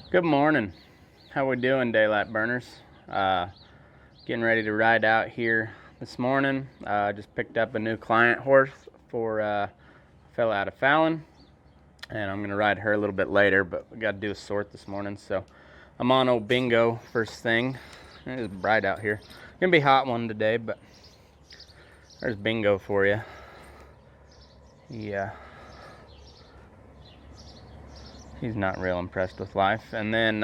Good morning. How we doing, daylight burners? Getting ready to ride out here this morning. Just picked up a new client horse for a fella out of Fallon, and I'm gonna ride her a little bit later. But we got to do a sort this morning, so I'm on old bingo first thing. It's bright out here. Gonna be a hot one today, but there's bingo for you. Yeah. He's not real impressed with life. And then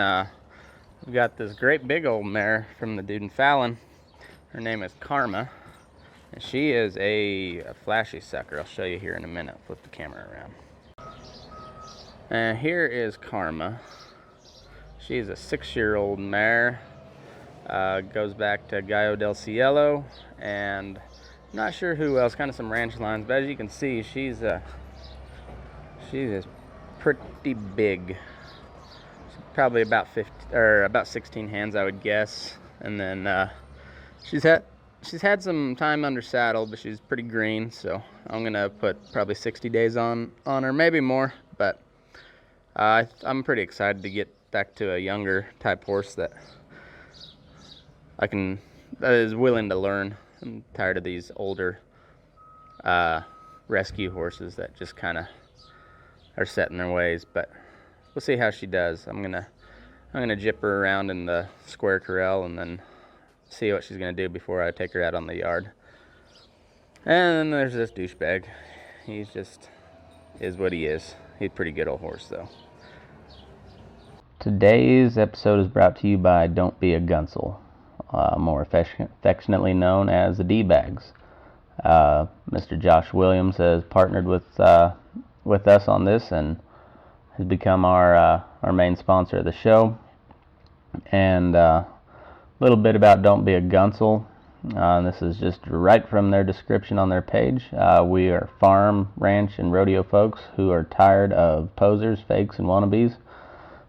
we've got this great big old mare from the dude in Fallon. Her name is Karma. And she is a flashy sucker. I'll show you here in a minute. Flip the camera around. And here is Karma. She's a 6-year-old mare. Goes back to Gallo del Cielo. And I'm not sure who else. Kind of some ranch lines. But as you can see, she is pretty big. She's probably about 16 hands, I would guess. And then she's had some time under saddle, but she's pretty green, so I'm gonna put probably 60 days on her, maybe more. But I'm pretty excited to get back to a younger type horse that is willing to learn. I'm tired of these older rescue horses that just kind of are set in their ways, but we'll see how she does. I'm gonna jip her around in the square corral and then see what she's gonna do before I take her out on the yard. And then there's this douchebag. He's just is what he is. He's a pretty good old horse, though. Today's episode is brought to you by Don't Be a Gunsel, more affectionately known as the D-Bags. Mr. Josh Williams has partnered with us on this and has become our main sponsor of the show. And a little bit about Don't Be a Gunsel. This is just right from their description on their page. We are farm, ranch, and rodeo folks who are tired of posers, fakes, and wannabes.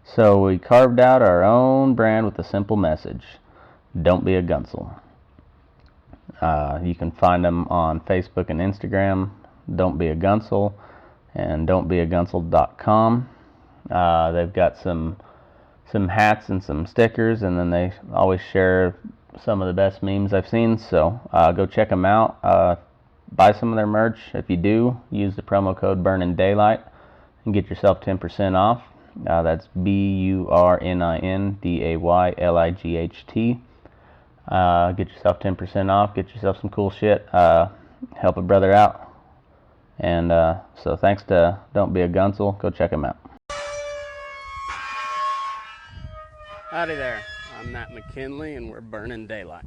So we carved out our own brand with a simple message: don't be a gunsel. You can find them on Facebook and Instagram, Don't Be a Gunsel, and don'tbeagunsel.com. They've got some hats and some stickers, and then they always share some of the best memes I've seen, so go check them out. Buy some of their merch. If you do, use the promo code BURNINDAYLIGHT and get yourself 10% off. That's BURNINDAYLIGHT. Get yourself 10% off. Get yourself some cool shit. Help a brother out. And so thanks to Don't Be a Gunsel. Go check them out. Howdy there. I'm Matt McKinley, and we're burning daylight.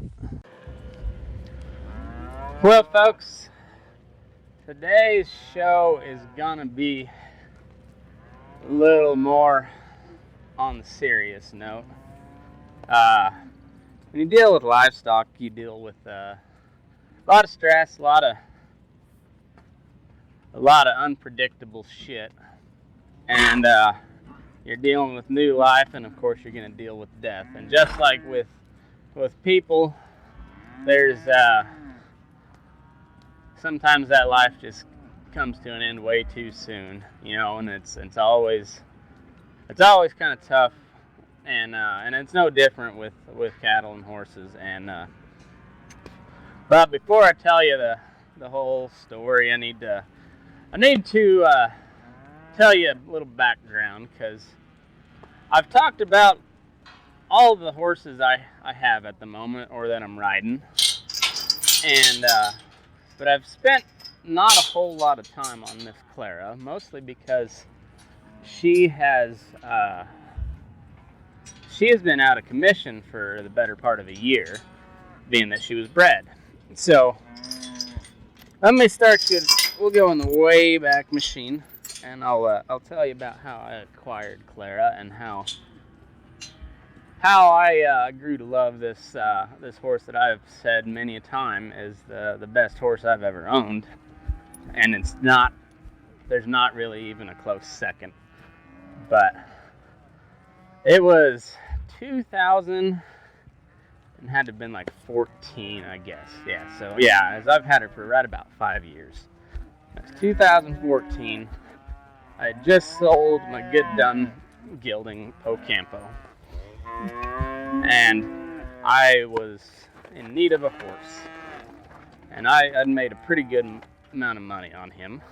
Well, folks, today's show is gonna be a little more on the serious note. When you deal with livestock, you deal with a lot of stress, a lot of unpredictable shit, and you're dealing with new life, and of course you're going to deal with death. And just like with people, there's sometimes that life just comes to an end way too soon, and it's always kind of tough, and it's no different with cattle and horses. And but before I tell you the whole story, I need to tell you a little background, because I've talked about all of the horses I have at the moment, or that I'm riding, and but I've spent not a whole lot of time on Miss Clara, mostly because she has been out of commission for the better part of a year, being that she was bred. So let me start you. We'll go in the way back machine, and I'll tell you about how I acquired Clara and how I grew to love this horse that I've said many a time is the best horse I've ever owned, and there's not really even a close second. But it was 2000 and had to have been like 14, I guess. Yeah, so yeah, as I've had her for right about 5 years. That's 2014. I had just sold my good done gelding Pocampo. And I was in need of a horse. And I had made a pretty good amount of money on him.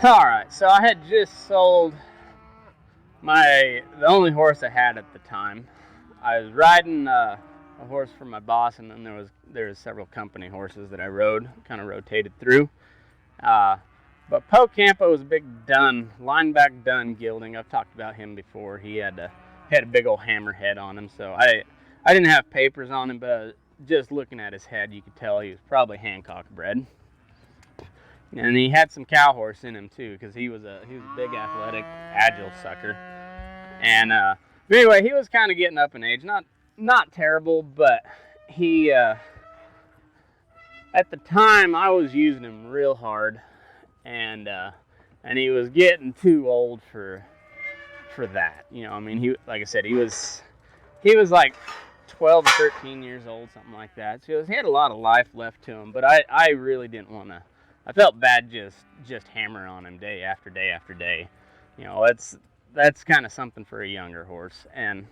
Alright, so I had just sold the only horse I had at the time. I was riding a horse for my boss, and then there was several company horses that I rode, kind of rotated through. But Pocampo was a big lineback dun gelding. I've talked about him before. He had a big old hammerhead on him, so I didn't have papers on him, but just looking at his head, you could tell he was probably Hancock bred. And he had some cow horse in him too, because he was a big, athletic, agile sucker. And but anyway, he was kind of getting up in age, not terrible, but he at the time I was using him real hard, and he was getting too old for that. I mean, like I said, he was like 12 or 13 years old, something like that. So he had a lot of life left to him, but I really didn't want to. I felt bad just hammer on him day after day after day. That's kind of something for a younger horse. And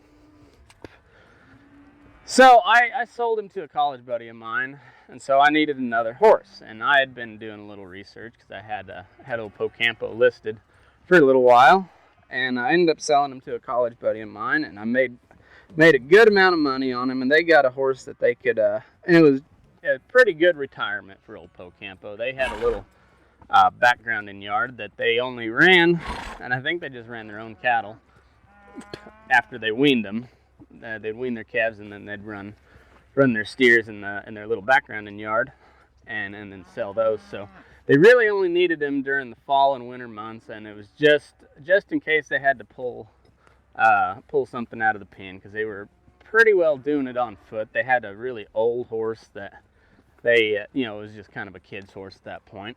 so I sold him to a college buddy of mine, and so I needed another horse. And I had been doing a little research because I had old Pocampo listed for a little while, and I ended up selling him to a college buddy of mine, and I made a good amount of money on him. And they got a horse that they could, and it was a pretty good retirement for old Pocampo. They had a little background in yard that they only ran, and I think they just ran their own cattle after they weaned them. They'd wean their calves, and then they'd run their steers in their little background in yard, and then sell those. So they really only needed them during the fall and winter months, and it was just in case they had to pull something out of the pen, because they were pretty well doing it on foot. They had a really old horse that it was just kind of a kid's horse at that point.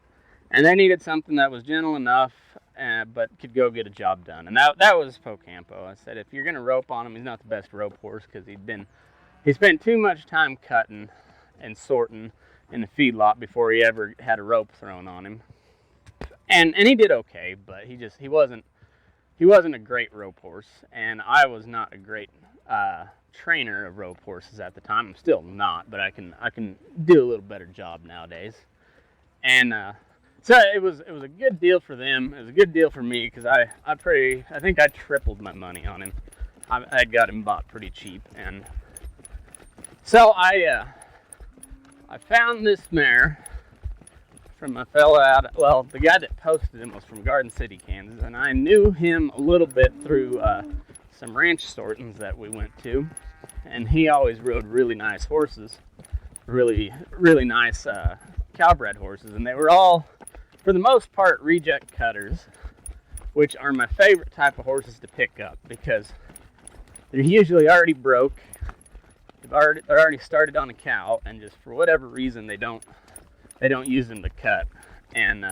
And they needed something that was gentle enough, but could go get a job done. And that was Pocampo. I said, if you're going to rope on him, he's not the best rope horse, because he spent too much time cutting and sorting in the feedlot before he ever had a rope thrown on him. And he did okay, but he wasn't a great rope horse, and I was not a great trainer of rope horses at the time. I'm still not, but I can do a little better job nowadays. And so it was a good deal for them. It was a good deal for me, because I think I tripled my money on him. I got him bought pretty cheap. And so I found this mare from a fella the guy that posted him was from Garden City, Kansas, and I knew him a little bit through some ranch sortings that we went to, and he always rode really nice horses, really, really nice cowbred horses, and they were all, for the most part, reject cutters, which are my favorite type of horses to pick up, because they're usually already broke, they're already started on a cow, and just for whatever reason they don't use them to cut. And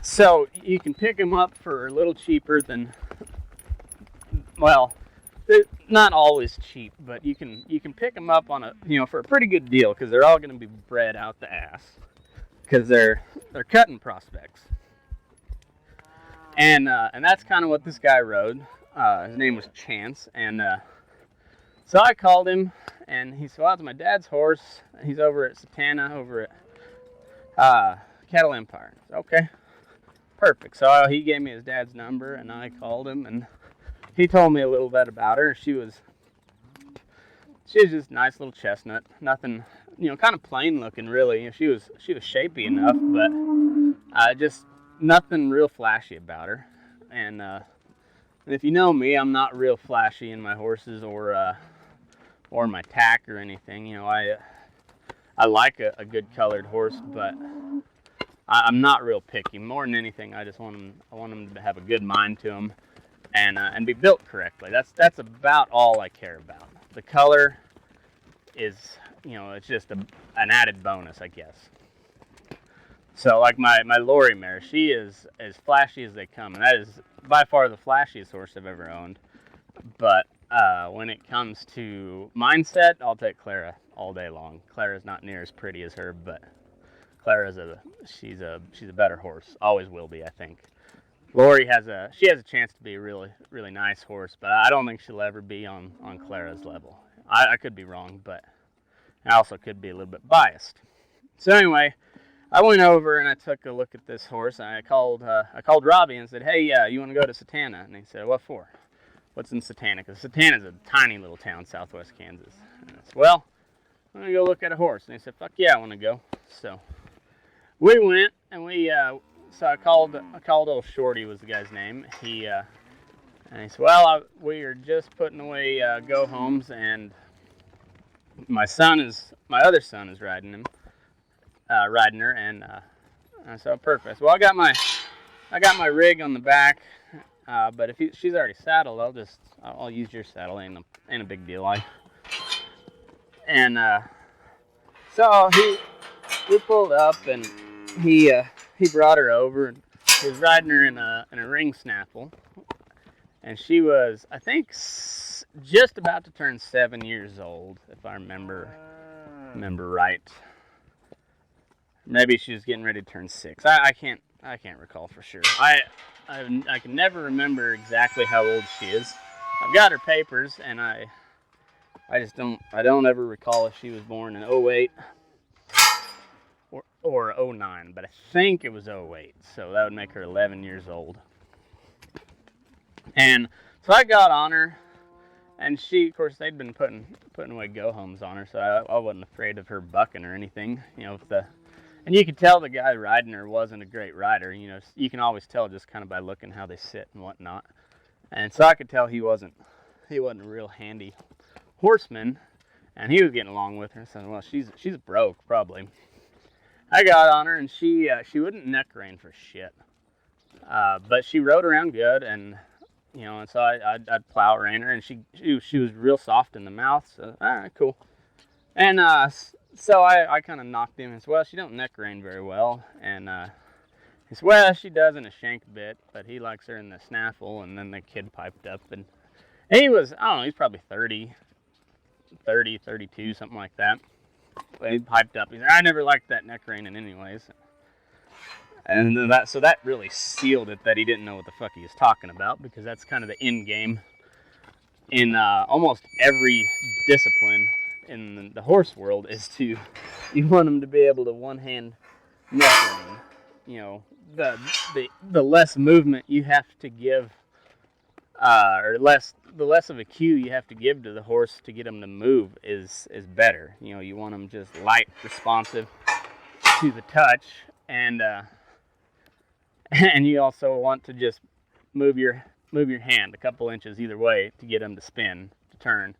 so you can pick them up for a little cheaper than, well, they're not always cheap, but you can pick them up on for a pretty good deal, because they're all going to be bred out the ass, because they're cutting prospects. And that's kind of what this guy rode. His name was Chance, and so I called him, and he said, well, it's my dad's horse. He's over at Satana, over at Cattle Empire. I said, okay, perfect. So he gave me his dad's number, and I called him, and he told me a little bit about her. She was just a nice little chestnut. Nothing, kind of plain looking, really. She was shapy enough, but just nothing real flashy about her. And if you know me, I'm not real flashy in my horses or my tack or anything. I like a good colored horse, but I'm not real picky. More than anything, I want them to have a good mind to them, and be built correctly. That's about all I care about. The color is, it's just an added bonus, I guess. So like my Lori mare, she is as flashy as they come, and that is by far the flashiest horse I've ever owned. But when it comes to mindset, I'll take Clara all day long. Clara's not near as pretty as her, but Clara's she's a better horse. Always will be, I think. Lori has a chance to be a really, really nice horse, but I don't think she'll ever be on Clara's level. I could be wrong, but I also could be a little bit biased. So anyway, I went over and I took a look at this horse, and I called Robbie and said, "Hey, you want to go to Satana?" And he said, "What for? What's in Satana?" Because Satana's a tiny little town, southwest Kansas. And I said, "Well, I'm gonna go look at a horse." And he said, "Fuck yeah, I want to go." So we went, and so I called old Shorty was the guy's name. And he said, "Well, we are just putting away go homes, and my other son is riding her, and I said, perfect. Well, I got my rig on the back, but if she's already saddled, I'll use your saddle. Ain't a big deal. So we pulled up, and he brought her over, and he was riding her in a ring snaffle, and she was, I think, just about to turn 7 years old, if I remember right. Maybe she was getting ready to turn 6. I can't recall for sure. I can never remember exactly how old she is. I've got her papers, and I don't ever recall if she was born in 08 or 09, but I think it was 08, so that would make her 11 years old. And so I got on her, and she, of course, they'd been putting away go homes on her, so I wasn't afraid of her bucking or anything. And you could tell the guy riding her wasn't a great rider. You can always tell just kind of by looking how they sit and whatnot. And so I could tell he wasn't a real handy horseman, and he was getting along with her. So, well, she's broke probably. I got on her, and she wouldn't neck rein for shit, but she rode around good, and and so I'd plow rein her, and she was real soft in the mouth. So all right, cool. And so I kind of knocked him and said, well, she don't neck rein very well. And he said, well, she does in a shank bit, but he likes her in the snaffle. And then the kid piped up, and he was, I don't know, he's probably 30, 32, something like that. But he piped up. He said, I never liked that neck reining anyways. And then that really sealed it that he didn't know what the fuck he was talking about, because that's kind of the end game in almost every discipline in the horse world, is you want them to be able to one-hand neck rein. The less movement you have to give, or the less of a cue you have to give to the horse to get them to move is better. You want them just light, responsive to the touch, and you also want to just move your hand a couple inches either way to get them to spin, to turn,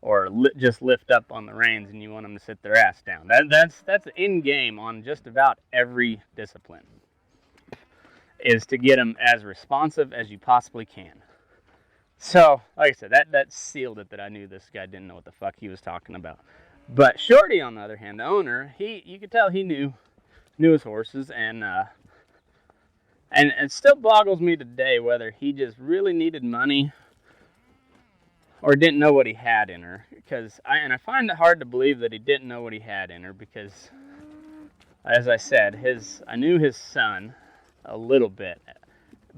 or just lift up on the reins, and you want them to sit their ass down. That's the end game on just about every discipline, is to get them as responsive as you possibly can. So, like I said, that sealed it that I knew this guy didn't know what the fuck he was talking about. But Shorty, on the other hand, the owner, you could tell he knew his horses, and it still boggles me today whether he just really needed money or didn't know what he had in her. Because I find it hard to believe that he didn't know what he had in her, because, as I said, I knew his son a little bit,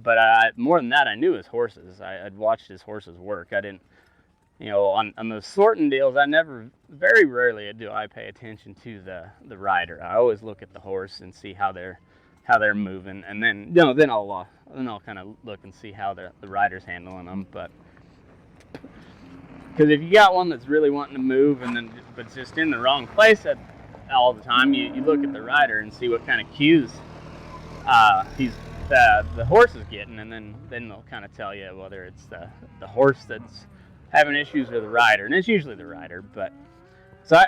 but more than that, I knew his horses. I'd watched his horses work. I didn't, on those sorting deals, very rarely do I pay attention to the rider. I always look at the horse and see how they're moving, and then then I'll kind of look and see how the rider's handling them. But because if you got one that's really wanting to move but it's just in the wrong place all the time, you look at the rider and see what kind of cues the horse is getting, and then they'll kind of tell you whether it's the horse that's having issues or the rider, and it's usually the rider. But so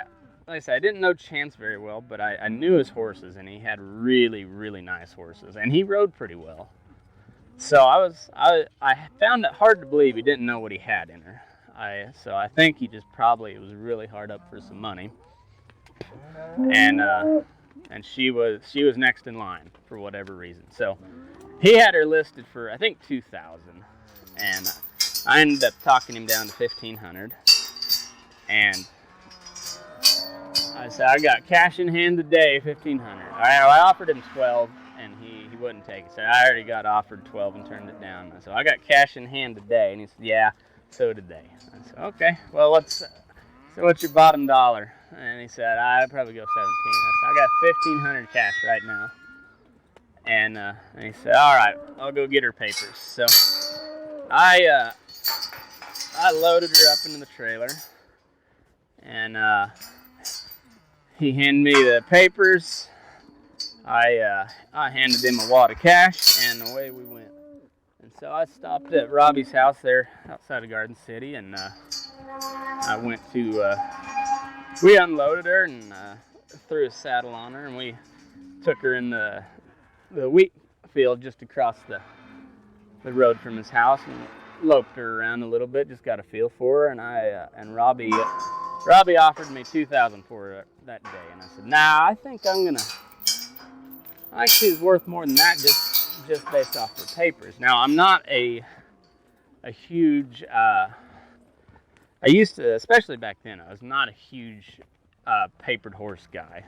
like I said, I didn't know Chance very well, but I knew his horses, and he had really, really nice horses, and he rode pretty well. So I found it hard to believe he didn't know what he had in her. So I think he just probably was really hard up for some money, and she was next in line for whatever reason. So he had her listed for I think 2,000, and I ended up talking him down to 1,500, and I said I got cash in hand today, 1,500. I offered him 12, and he wouldn't take it. So I already got offered 12 and turned it down. So I got cash in hand today, and he said, yeah, so did they. I said, okay, well so what's your bottom dollar? And he said, I'd probably go 17. I said, I got 1,500 cash right now. And he said, all right, I'll go get her papers. So I loaded her up into the trailer, and he handed me the papers. I handed him a wad of cash, and away we went. And so I stopped at Robbie's house there outside of Garden City, and I went to, we unloaded her and threw a saddle on her, and we took her in the wheat field just across the road from his house, and loped her around a little bit, just got a feel for her, and Robbie offered me 2,000 for her that day, and I said, nah, I think she's worth more than that just based off her papers. Now, I'm not a huge, I used to, especially back then, I was not a huge papered horse guy.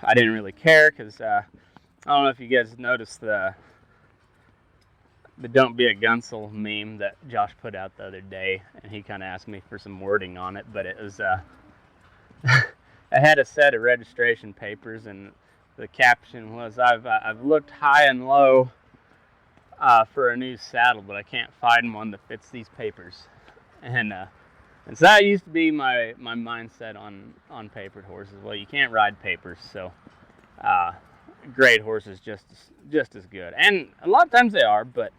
I didn't really care because I don't know if you guys noticed the "Don't Be a Gunsel" meme that Josh put out the other day, and he kind of asked me for some wording on it, but it was I had a set of registration papers, and the caption was, I've looked high and low for a new saddle, but I can't find one that fits these papers. And so that used to be my mindset on papered horses. Well, you can't ride papers, so grade horses just as good. And a lot of times they are, but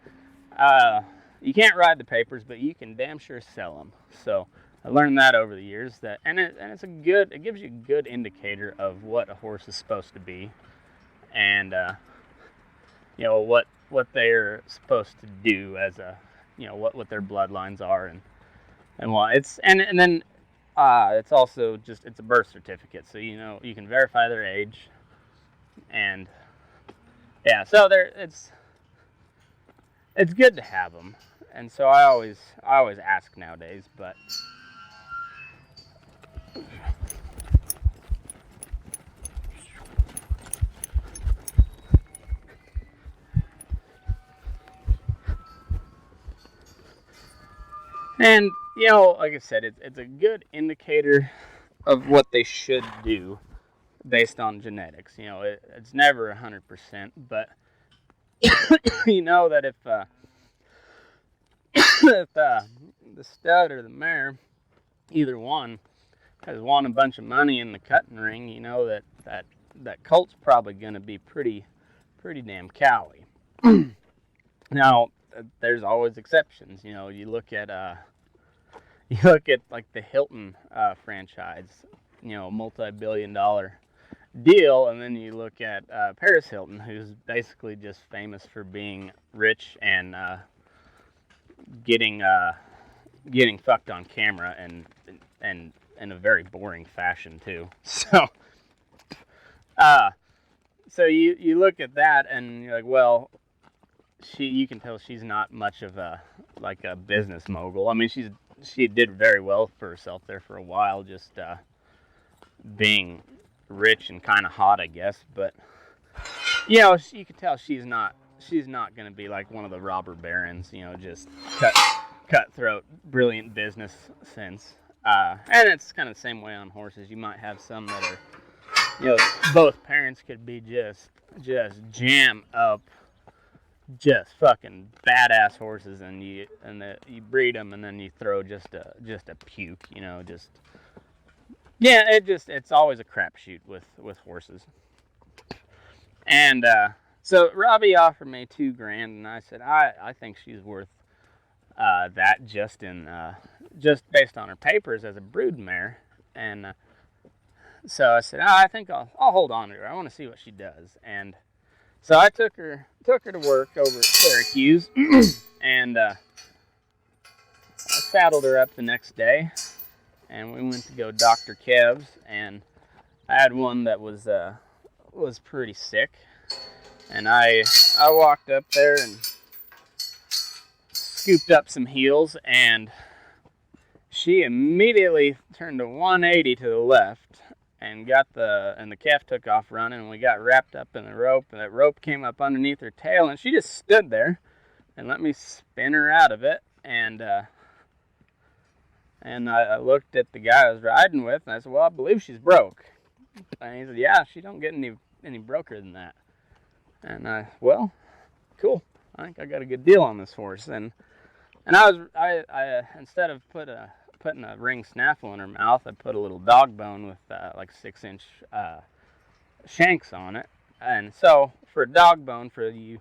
you can't ride the papers, but you can damn sure sell them. So I learned that over the years, it gives you a good indicator of what a horse is supposed to be, and what they're supposed to do as what their bloodlines are, and what it's and then it's also it's a birth certificate, so you can verify their age, and yeah, so it's good to have them, and so I always ask nowadays, but. And, like I said, it's a good indicator of what they should do based on genetics. It's never 100%, but you know that if the stud or the mare, either one, has won a bunch of money in the cutting ring, you know that colt's probably going to be pretty damn cowy. Now, there's always exceptions. You look at like the Hilton franchise, multi-billion-dollar deal, and then you look at Paris Hilton, who's basically just famous for being rich and getting fucked on camera and in a very boring fashion too. So you look at that and you're like, well, you can tell she's not much of a business mogul. I mean, she did very well for herself there for a while, just being rich and kind of hot, I guess. But you can tell she's not going to be like one of the robber barons, just cutthroat, brilliant business sense. And it's kind of the same way on horses. You might have some that are, both parents could be just jam up, just fucking badass horses, and you breed them, and then you throw just a puke, it's always a crapshoot with horses. And so Robbie offered me $2,000, and I said I think she's worth that just based on her papers as a brood mare, and so I said, I think I'll hold on to her. I want to see what she does. And so I took her to work over at Syracuse, and I saddled her up the next day, and we went to go Dr. Kev's, and I had one that was pretty sick, and I walked up there and scooped up some heels, and she immediately turned a 180 to the left and the calf took off running, and we got wrapped up in the rope, and that rope came up underneath her tail, and she just stood there and let me spin her out of it. And I looked at the guy I was riding with, and I said, well, I believe she's broke. And he said, yeah, she don't get any broker than that. And well, cool. I think I got a good deal on this horse. And I instead of putting a ring snaffle in her mouth, I put a little dog bone with like 6-inch shanks on it. And so for a dog bone, for you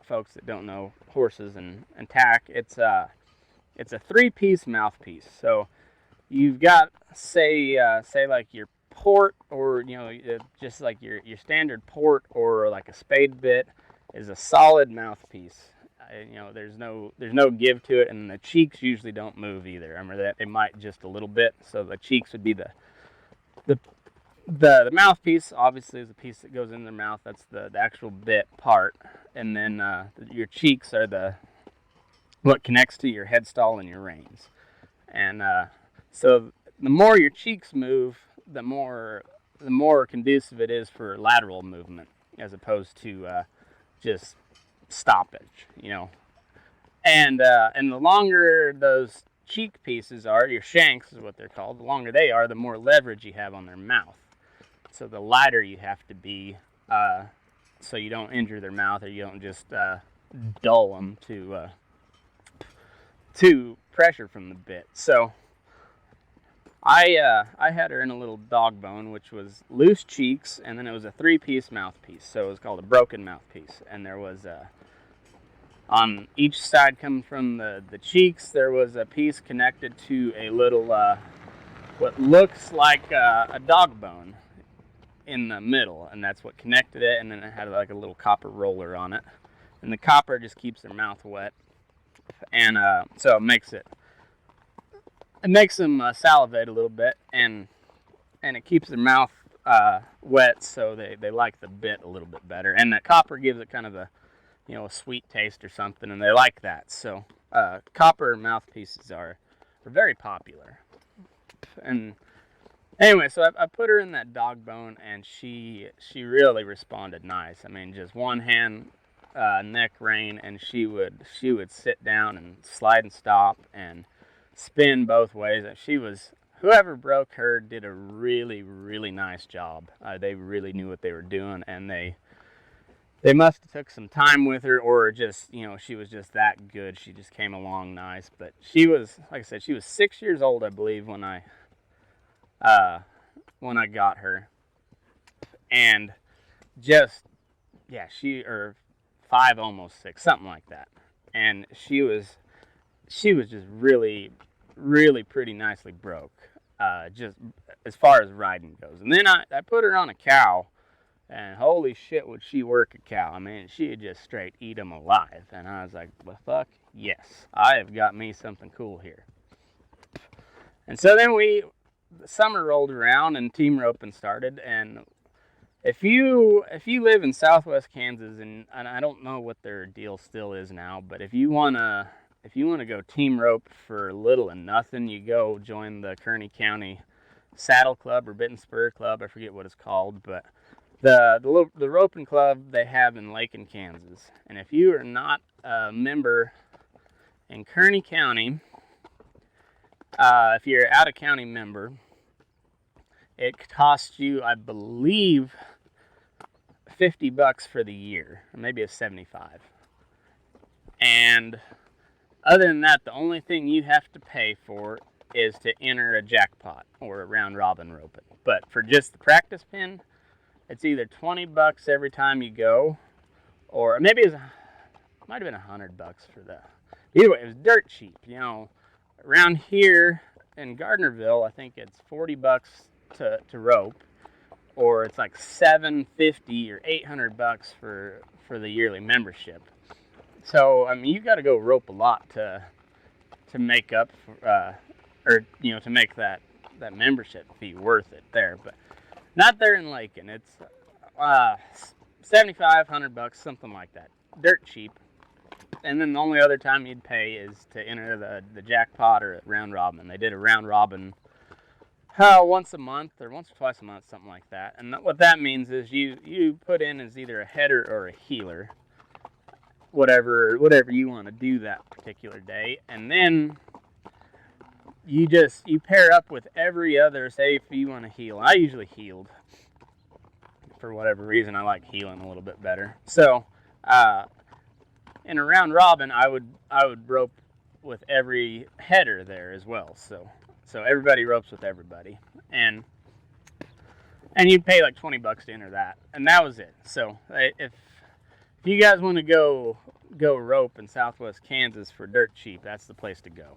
folks that don't know horses and tack, it's a 3-piece mouthpiece. So you've got say like your port, or just like your standard port, or like a spade bit is a solid mouthpiece. There's no give to it, and the cheeks usually don't move either. I mean, that they might just a little bit. So the cheeks would be the mouthpiece. Obviously, is the piece that goes in their mouth. That's the actual bit part, and then your cheeks are what connects to your headstall and your reins. And so the more your cheeks move, the more conducive it is for lateral movement, as opposed to just stoppage, and the longer those cheek pieces are, your shanks is what they're called, the longer they are, the more leverage you have on their mouth. So the lighter you have to be, so you don't injure their mouth, or you don't just dull them to pressure from the bit. So I had her in a little dog bone, which was loose cheeks, and then it was a 3-piece mouthpiece. So it was called a broken mouthpiece. And there was on each side, coming from the cheeks, there was a piece connected to a little what looks like a dog bone in the middle, and that's what connected it. And then it had like a little copper roller on it, and the copper just keeps their mouth wet, and so it makes them salivate a little bit, and it keeps their mouth wet, so they like the bit a little bit better. And that copper gives it kind of a sweet taste or something, and they like that. So copper mouthpieces are very popular. And anyway, so I put her in that dog bone, and she really responded nice. I mean, just one hand neck rein, and she would sit down and slide and stop and spin both ways. Whoever broke her did a really, really nice job. They really knew what they were doing, and they must have took some time with her, or just, she was just that good. She just came along nice. But she was, like I said, she was 6 years old, I believe, when I got her. And just, or 5, almost 6, something like that. And she was just really, really pretty nicely broke, just as far as riding goes. And then I put her on a cow, and holy shit would she work a cow. I mean, she'd just straight eat them alive. And I was like, well, fuck yes, I have got me something cool here. And so then the summer rolled around, and team roping started. And if you live in southwest Kansas, and I don't know what their deal still is now, but if you want to go team rope for little and nothing, you go join the Kearney County Saddle Club or Bit and Spur Club. I forget what it's called, but the roping club they have in Lake, Kansas. And if you are not a member in Kearney County, if you're an out-of-county member, it costs you, I believe, $50 for the year, or maybe it's $75. And other than that, the only thing you have to pay for is to enter a jackpot or a round robin roping. But for just the practice pin, it's either $20 every time you go, or maybe it might have been $100 for that. Either way, it was dirt cheap. Around here in Gardnerville, I think it's $40 to rope, or it's like $750 or $800 for the yearly membership. So I mean, you got to go rope a lot to make up for, or to make that membership fee worth it there. But not there in Lakin. It's $7,500, something like that. Dirt cheap. And then the only other time you'd pay is to enter the jackpot or a round robin. They did a round robin once a month or once or twice a month, something like that. And what that means is you put in as either a header or a heeler, whatever you want to do that particular day, and then you pair up with every other. Say if you want to heel, I usually heeled for whatever reason. I like heeling a little bit better. So in a round robin, I would rope with every header there as well. So everybody ropes with everybody, and you'd pay like $20 to enter that, and that was it. So if you guys want to go rope in Southwest Kansas for dirt cheap, that's the place to go.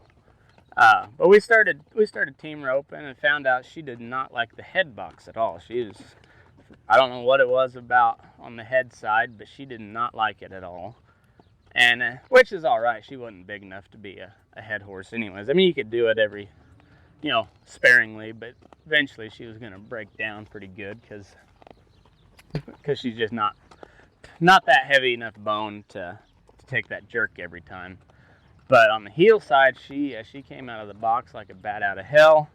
But we started team roping and found out she did not like the head box at all. I don't know what it was about on the head side, but she did not like it at all. And which is all right. She wasn't big enough to be a head horse anyways. I mean, you could do it every, sparingly, but eventually she was going to break down pretty good because she's just not that heavy enough bone to take that jerk every time. But on the heel side, she came out of the box like a bat out of hell,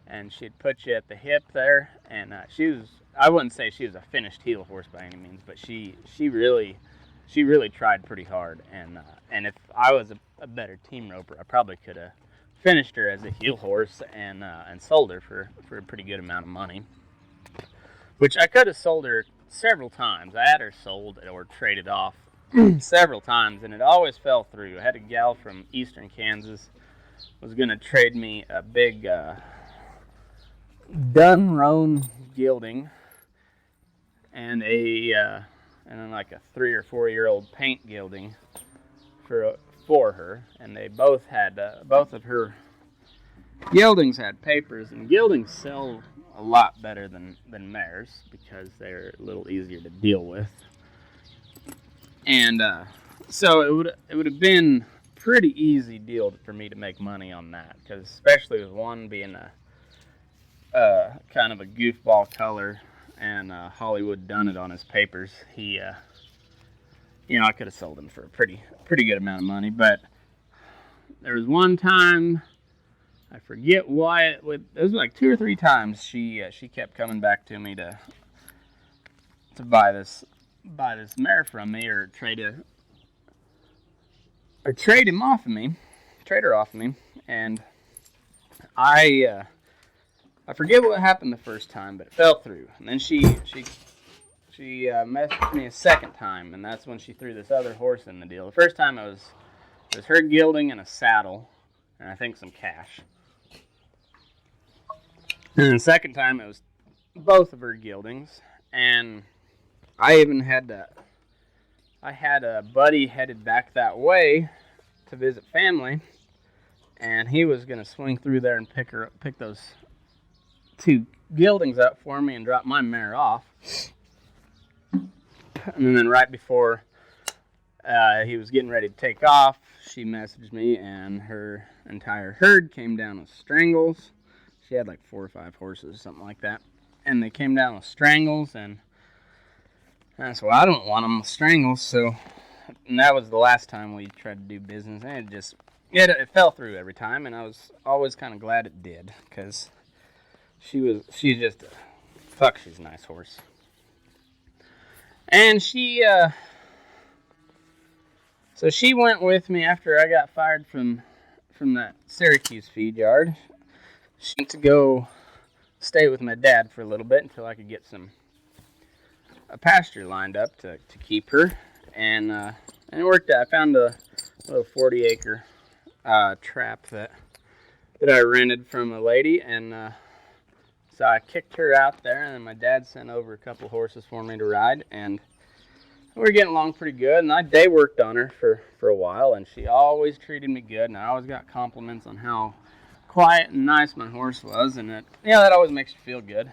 and she'd put you at the hip there, and I wouldn't say she was a finished heel horse by any means, but she really tried pretty hard, and if I was a better team roper, I probably could have finished her as a heel horse and sold her for a pretty good amount of money, which I could have sold her several times. I had her sold or traded off several times, and it always fell through. I had a gal from eastern Kansas was going to trade me a big dun roan gelding and then like a 3 or 4 year old paint gelding for her, and they both of her geldings had papers, and geldings sell a lot better than mares because they're a little easier to deal with. And so it would have been a pretty easy deal for me to make money on that, because especially with one being a kind of a goofball color and Hollywood done it on his papers, he I could have sold him for a pretty good amount of money. But there was one time, I forget why it was like 2 or 3 times she kept coming back to me to buy this mare from me, or trade her off of me, and I forget what happened the first time, but it fell through. And then she messaged me a second time, and that's when she threw this other horse in the deal. The first time it was her gelding and a saddle, and I think some cash. And the second time it was both of her geldings, and I even had a buddy headed back that way to visit family, and he was going to swing through there and pick those 2 geldings up for me and drop my mare off. And then right before he was getting ready to take off, she messaged me, and her entire herd came down with strangles. She had like 4 or 5 horses, something like that, and they came down with strangles, and I said, well, I don't want them with strangles. And that was the last time we tried to do business, and it fell through every time, and I was always kind of glad it did, because she's just she's a nice horse. And so she went with me after I got fired from that Syracuse feed yard. She went to go stay with my dad for a little bit until I could get a pasture lined up to keep her, and it worked out. I found a little 40-acre trap that I rented from a lady, and so I kicked her out there, and then my dad sent over a couple horses for me to ride, and we were getting along pretty good. And I day worked on her for a while, and she always treated me good, and I always got compliments on how quiet and nice my horse was, and that always makes you feel good.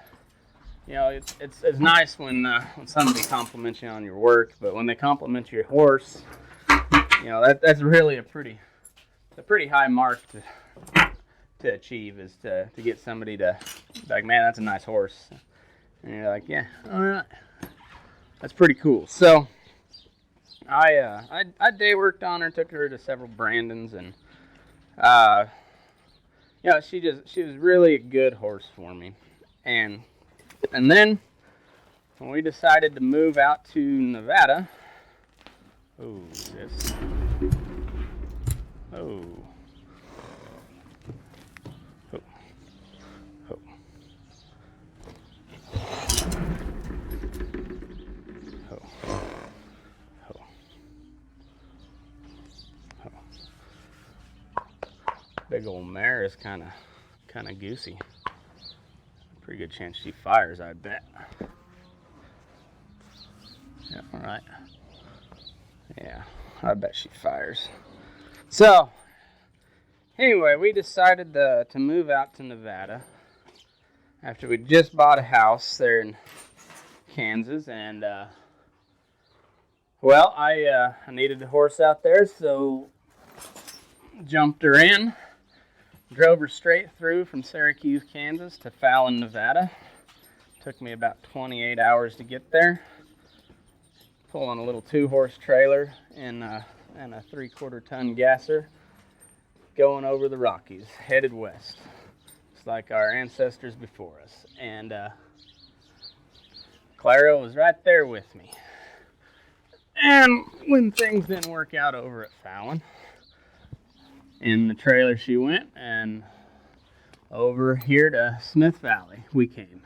It's nice when somebody compliments you on your work, but when they compliment your horse, that's really a pretty high mark to achieve, is to get somebody to be like, man, that's a nice horse, and you're like, yeah, all right, that's pretty cool. So I day worked on her, took her to several Brandons, and she was really a good horse for me, and then when we decided to move out to Nevada, oh, big old mare is kind of goosey. Pretty good chance she fires, I bet. Yeah, all right. Yeah, I bet she fires. So, anyway, we decided to move out to Nevada after we just bought a house there in Kansas, and I needed a horse out there, so jumped her in. Drove her straight through from Syracuse, Kansas to Fallon, Nevada. Took me about 28 hours to get there. Pulling a little 2-horse trailer and a 3/4 ton gasser. Going over the Rockies, headed west. Just like our ancestors before us. And Clara was right there with me. And when things didn't work out over at Fallon, in the trailer she went, and over here to Smith Valley we came,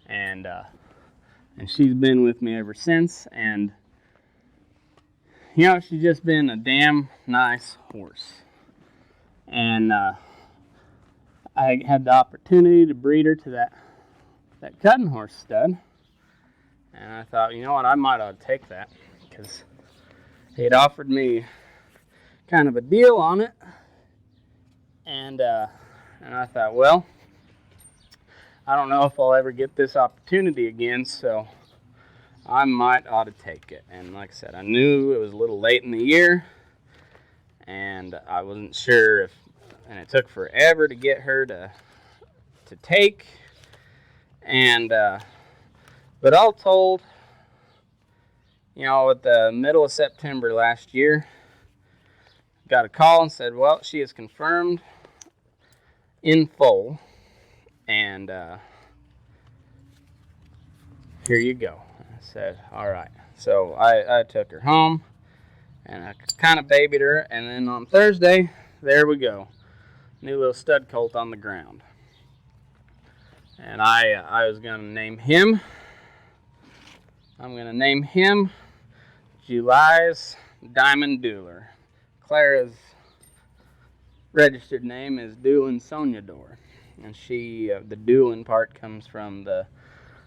and she's been with me ever since, and she's just been a damn nice horse. And I had the opportunity to breed her to that cutting horse stud, and I thought, I might ought to take that, because he had offered me kind of a deal on it, and I thought, well, I don't know if I'll ever get this opportunity again, so I might ought to take it. And like I said, I knew it was a little late in the year, and I wasn't sure and it took forever to get her to take, and but all told, at the middle of September last year, got a call and said, well, she is confirmed in full, and here you go. I said, all right. So I took her home, and I kind of babied her, and then on Thursday, there we go. New little stud colt on the ground. And I was going to name him. I'm going to name him July's Diamond Dueler. Clara's registered name is Doolin Soniador, and the Doolin part comes from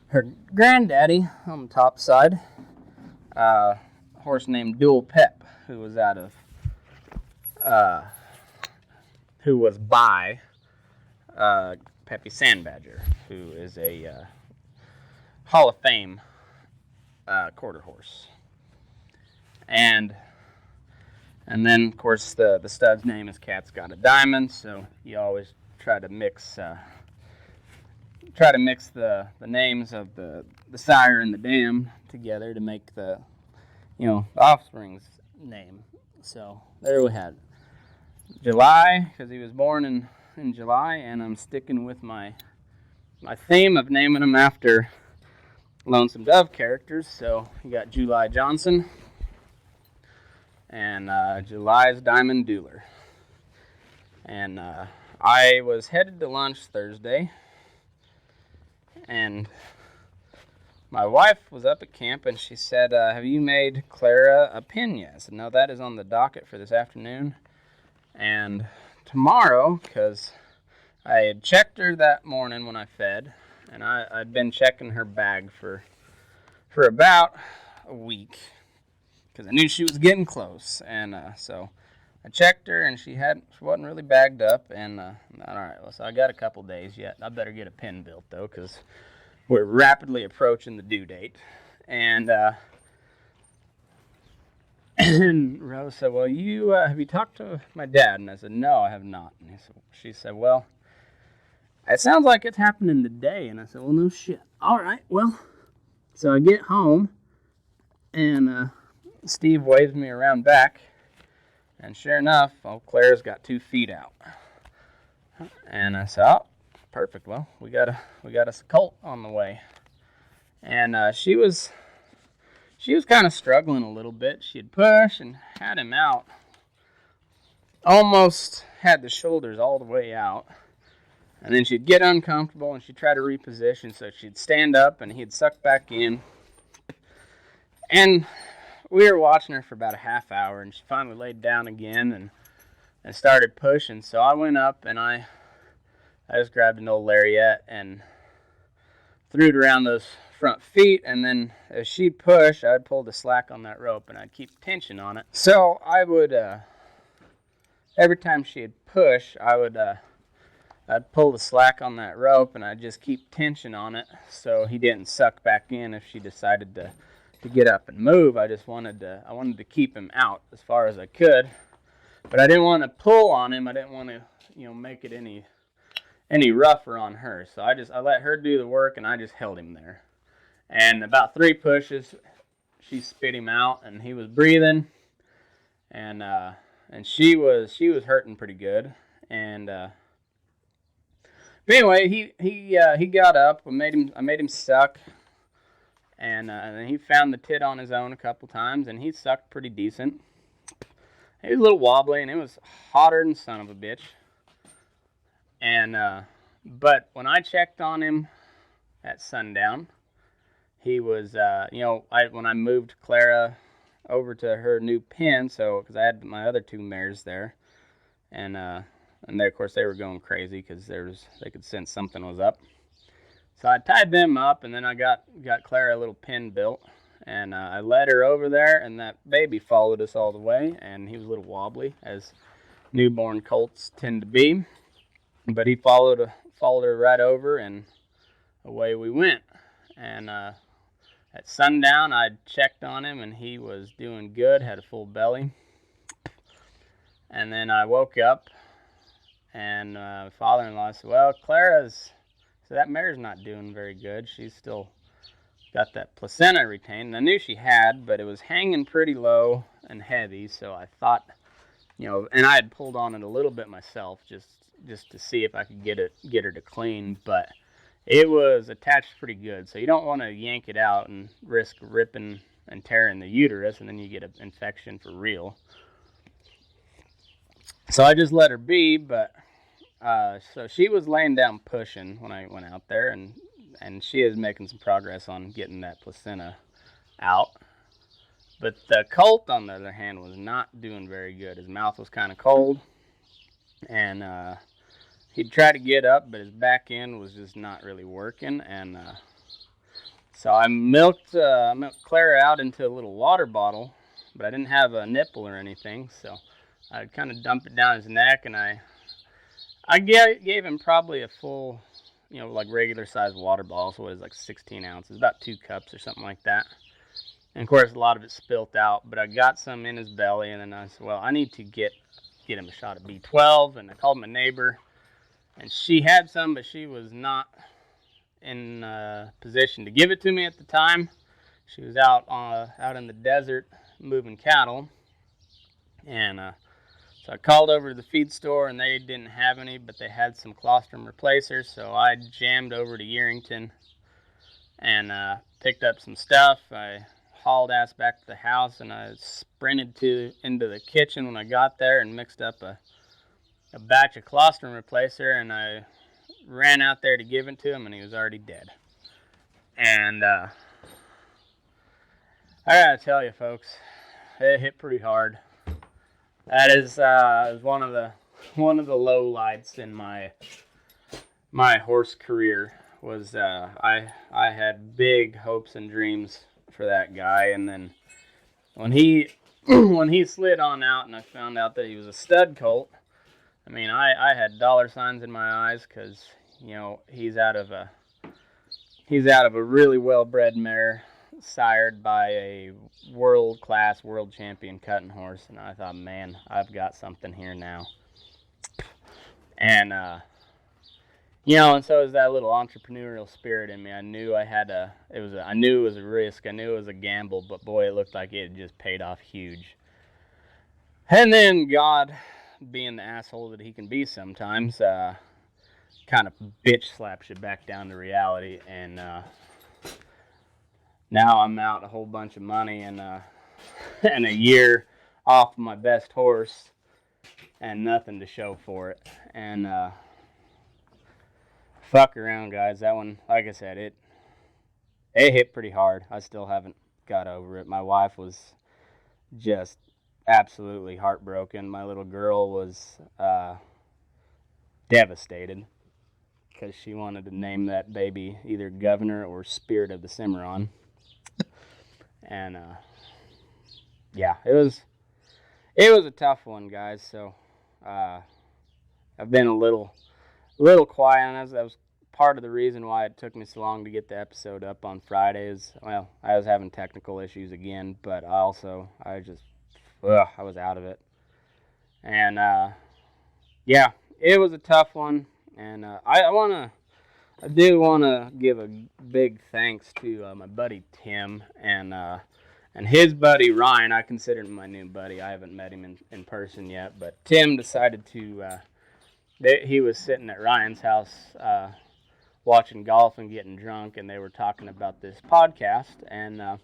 her granddaddy on the top side, a horse named Dual Pep, who was by Peppy Sandbadger, who is a Hall of Fame quarter horse. And then, of course, the stud's name is Cat's Got a Diamond, so you always try to mix the names of the sire and the dam together to make the offspring's name. So there we had it. July, because he was born in July, and I'm sticking with my theme of naming him after Lonesome Dove characters. So you got July Johnson and July's Diamond Dueler. And I was headed to lunch Thursday, and my wife was up at camp, and she said, have you made Clara a pin yet? I said, no, that is on the docket for this afternoon and tomorrow, because I had checked her that morning when I fed, and I'd been checking her bag for about a week, because I knew she was getting close. And so I checked her, and she wasn't really bagged up. And all right, well, so I got a couple days yet. I better get a pen built though, because we're rapidly approaching the due date. And and Rose said, "Well, you have you talked to my dad?" And I said, "No, I have not." And she said, "Well, it sounds like it's happening today." And I said, "Well, no shit. All right, well." So I get home, and Steve waves me around back. And sure enough, old Clara's got 2 feet out. And I said, "Oh, perfect. Well, we got us a colt on the way." And she was kind of struggling a little bit. She had pushed and had him out. Almost had the shoulders all the way out. And then she'd get uncomfortable and she'd try to reposition. So she'd stand up and he'd suck back in. And we were watching her for about a half hour, and she finally laid down again and started pushing. So I went up and I just grabbed an old lariat and threw it around those front feet, and then as she'd push, I'd pull the slack on that rope and I'd keep tension on it. So I would, every time she'd push, I'd pull the slack on that rope and I'd just keep tension on it so he didn't suck back in if she decided to get up and move. I wanted to keep him out as far as I could, but I didn't want to pull on him. I didn't want to, make it any rougher on her. So I let her do the work, and I just held him there. And about 3 pushes, she spit him out, and he was breathing, and she was hurting pretty good. And but anyway, he got up. I made him suck. And then he found the tit on his own a couple times, and he sucked pretty decent. He was a little wobbly, and it was hotter than son of a bitch. And but when I checked on him at sundown, he was, when I moved Clara over to her new pen, so because I had my other 2 mares there, and they, of course, they were going crazy because they could sense something was up. So I tied them up, and then I got Clara a little pen built, and I led her over there, and that baby followed us all the way, and he was a little wobbly, as newborn colts tend to be, but he followed her right over, and away we went. And at sundown, I checked on him, and he was doing good, had a full belly. And then I woke up, and father-in-law said, "Well, so that mare's not doing very good. She's still got that placenta retained." And I knew she had, but it was hanging pretty low and heavy. So I thought, and I had pulled on it a little bit myself just to see if I could get her to clean. But it was attached pretty good. So you don't want to yank it out and risk ripping and tearing the uterus, and then you get an infection for real. So I just let her be, but so she was laying down pushing when I went out there, and she is making some progress on getting that placenta out. But the colt, on the other hand, was not doing very good. His mouth was kind of cold, and he'd try to get up, but his back end was just not really working. And so I milked Clara out into a little water bottle, but I didn't have a nipple or anything, so I'd kind of dump it down his neck, and I gave him probably a full, like regular sized water bottle, so it was like 16 ounces, about 2 cups or something like that. And of course, a lot of it spilt out, but I got some in his belly, and then I said, well, I need to get him a shot of B12, and I called my neighbor, and she had some, but she was not in position to give it to me at the time. She was out in the desert moving cattle, and so I called over to the feed store, and they didn't have any, but they had some colostrum replacers. So I jammed over to Yerington and picked up some stuff. I hauled ass back to the house, and I sprinted into the kitchen when I got there and mixed up a batch of colostrum replacer, and I ran out there to give it to him, and he was already dead. And I gotta tell you, folks, it hit pretty hard. That is one of the low lights in my horse career. Was I had big hopes and dreams for that guy, and then when he when he slid on out and I found out that he was a stud colt, I mean, I had dollar signs in my eyes because, you know, he's out of a really well-bred mare sired by a world-class, world champion cutting horse. And I thought, man, I've got something here now. And, you know, and so is that little entrepreneurial spirit in me. I knew I knew it was a risk. I knew it was a gamble, but boy, it looked like it just paid off huge. And then God, being the asshole that he can be sometimes, kind of bitch slaps you back down to reality. And now I'm out a whole bunch of money and and a year off my best horse and nothing to show for it. And fuck around, guys. That one, like I said, it hit pretty hard. I still haven't got over it. My wife was just absolutely heartbroken. My little girl was devastated because she wanted to name that baby either Governor or Spirit of the Cimarron. And yeah, it was a tough one, guys. So I've been a little quiet on this. That was part of the reason why it took me so long to get the episode up on Fridays. Well, I was having technical issues again, but I was out of it. And yeah, it was a tough one. And I do want to give a big thanks to my buddy Tim and his buddy Ryan. I consider him my new buddy. I haven't met him in person yet, but Tim decided to. He was sitting at Ryan's house watching golf and getting drunk, and they were talking about this podcast, and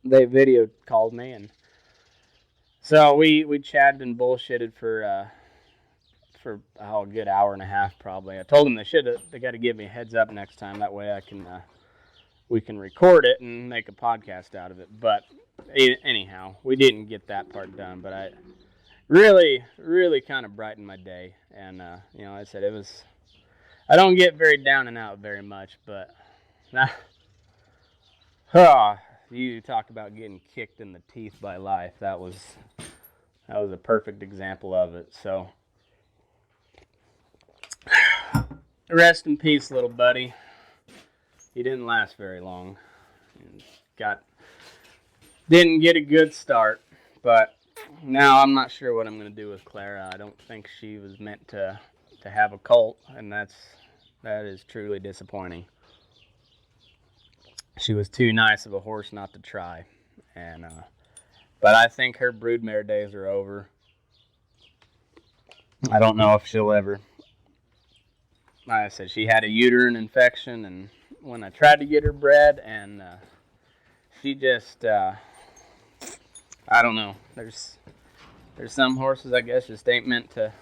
they video called me, and so we chatted and bullshitted for a good hour and a half probably. I told them they got to give me a heads up next time, that way we can record it and make a podcast out of it. But anyhow, we didn't get that part done, but I really kind of brightened my day. And you know, I said I don't get very down and out very much, but you talk about getting kicked in the teeth by life. That was a perfect example of it. So rest in peace, little buddy. He didn't last very long. Didn't get a good start, but now I'm not sure what I'm going to do with Clara. I don't think she was meant to have a colt, and that is truly disappointing. She was too nice of a horse not to try, and but I think her broodmare days are over. I don't know if she'll ever. Like I said, she had a uterine infection, and when I tried to get her bred, and she just, I don't know. There's some horses, I guess, just ain't meant to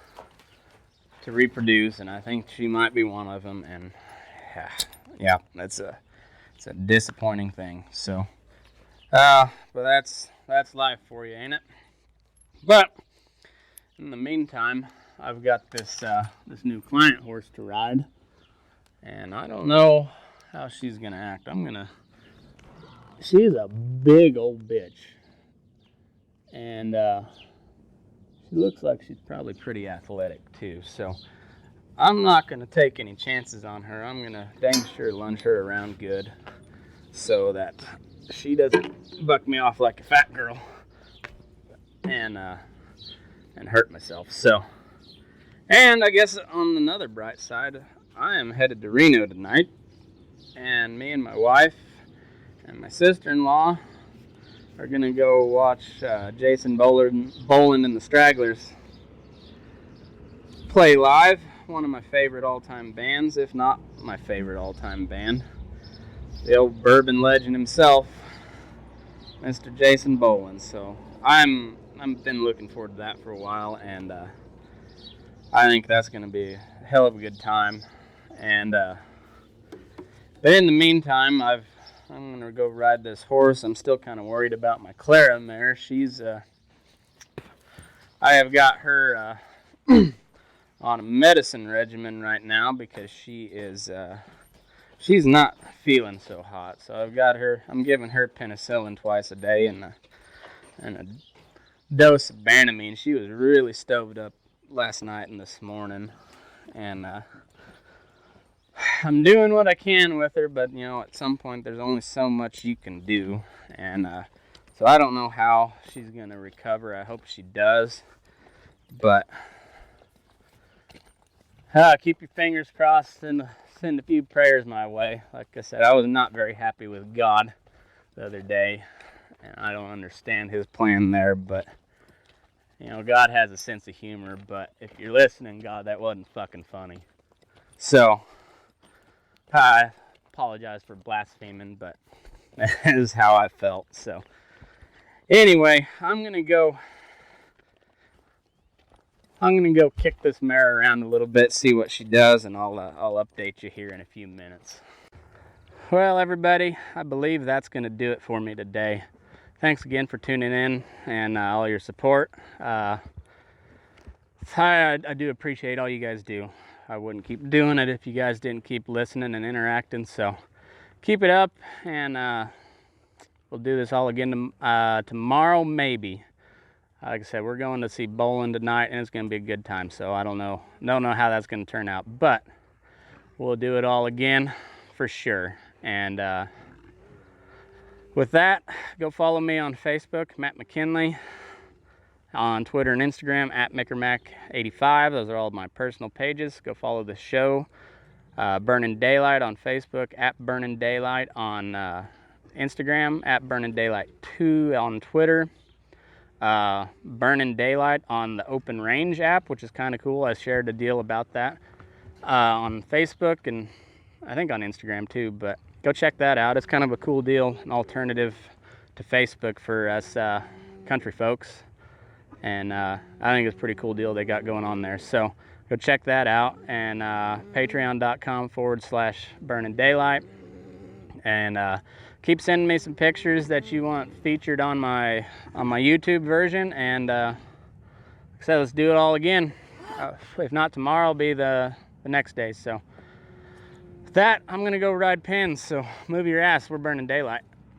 reproduce, and I think she might be one of them. And yeah, it's a disappointing thing. So, but that's life for you, ain't it? But in the meantime, I've got this new client horse to ride, and I don't know how she's gonna act. She's a big old bitch, and she looks like she's probably pretty athletic too. So I'm not gonna take any chances on her. I'm gonna dang sure lunge her around good, so that she doesn't buck me off like a fat girl and hurt myself. So. And I guess on another bright side, I am headed to Reno tonight, and me and my wife and my sister-in-law are going to go watch Jason Boland and the Stragglers play live. One of my favorite all-time bands, if not my favorite all-time band. The old bourbon legend himself, Mr. Jason Boland. So I've been looking forward to that for a while, and I think that's going to be a hell of a good time. And but in the meantime, I'm going to go ride this horse. I'm still kind of worried about my Clara mare. I have got her on a medicine regimen right now because she's not feeling so hot. So I'm giving her penicillin twice a day and a dose of Banamine. She was really stoved up last night and this morning, and I'm doing what I can with her, but at some point there's only so much you can do, and so I don't know how she's gonna recover. I hope she does, but keep your fingers crossed and send a few prayers my way. Like I said, I was not very happy with God the other day, and I don't understand his plan there, but God has a sense of humor. But if you're listening, God, that wasn't fucking funny. So I apologize for blaspheming, but that is how I felt. So anyway, I'm gonna go kick this mare around a little bit, see what she does, and I'll update you here in a few minutes. Well, everybody, I believe that's gonna do it for me today. Thanks again for tuning in and all your support. I do appreciate all you guys do. I wouldn't keep doing it if you guys didn't keep listening and interacting. So keep it up, and we'll do this all again tomorrow, maybe. Like I said, we're going to see bowling tonight, and it's going to be a good time. So I don't know how that's going to turn out, but we'll do it all again for sure. And with that, go follow me on Facebook, Matt McKinley, on Twitter and Instagram at MickerMac85. Those are all of my personal pages. Go follow the show, Burning Daylight on Facebook, at Burning Daylight on Instagram, at Burning Daylight 2 on Twitter. Burning Daylight on the Open Range app, which is kind of cool. I shared a deal about that on Facebook and I think on Instagram too, but go check that out. It's kind of a cool deal, an alternative to Facebook for us country folks, and I think it's a pretty cool deal they got going on there. So go check that out, and patreon.com/Burning Daylight, and keep sending me some pictures that you want featured on my YouTube version, and like I said, let's do it all again. If not tomorrow, it'll be the next day. So with that, I'm gonna go ride pins, so move your ass. We're burning daylight.